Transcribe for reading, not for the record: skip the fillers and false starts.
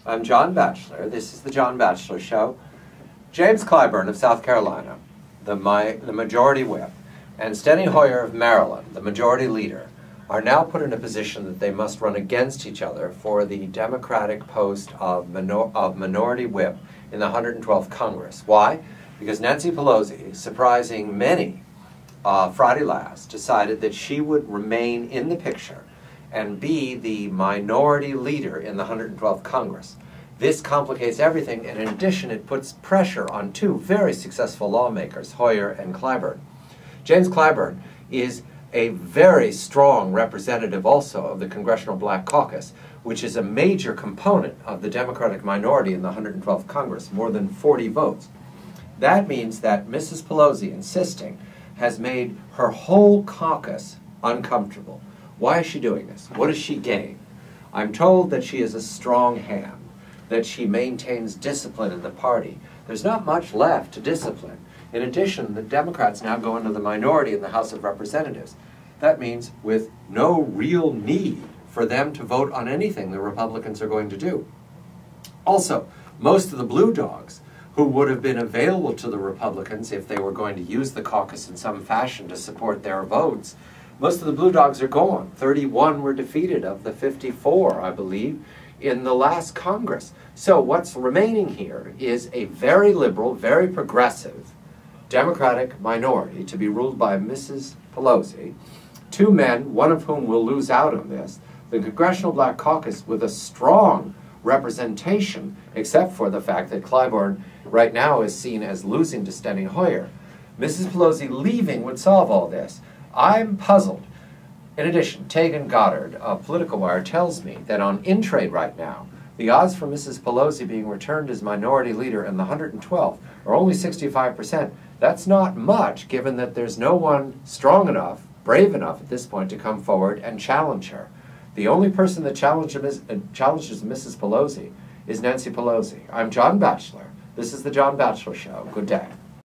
I'm John Batchelor. This is the John Batchelor Show. James Clyburn of South Carolina, the majority whip, and Steny Hoyer of Maryland, the majority leader, are now put in a position that they must run against each other for the Democratic post of minority whip in the 112th Congress. Why? Because Nancy Pelosi, surprising many Friday last, decided that she would remain in the picture and be the minority leader in the 112th Congress. This complicates everything, and in addition, it puts pressure on two very successful lawmakers, Hoyer and Clyburn. James Clyburn is a very strong representative also of the Congressional Black Caucus, which is a major component of the Democratic minority in the 112th Congress, more than 40 votes. That means that Mrs. Pelosi insisting has made her whole caucus uncomfortable. Why is she doing this? What does she gain? I'm told that she is a strong hand, that she maintains discipline in the party. There's not much left to discipline. In addition, the Democrats now go into the minority in the House of Representatives. That means with no real need for them to vote on anything the Republicans are going to do. Also, most of the blue dogs who would have been available to the Republicans if they were going to use the caucus in some fashion to support their votes, most of the blue dogs are gone. 31 were defeated of the 54, I believe, in the last Congress. So what's remaining here is a very liberal, very progressive Democratic minority to be ruled by Mrs. Pelosi, two men, one of whom will lose out on this, the Congressional Black Caucus with a strong representation, except for the fact that Clyburn right now is seen as losing to Steny Hoyer. Mrs. Pelosi leaving would solve all this. I'm puzzled. In addition, Tegan Goddard of Political Wire tells me that on InTrade right now, the odds for Mrs. Pelosi being returned as minority leader in the 112th are only 65%. That's not much, given that there's no one strong enough, brave enough at this point to come forward and challenge her. The only person that challenges Mrs. Pelosi is Nancy Pelosi. I'm John Batchelor. This is the John Batchelor Show. Good day.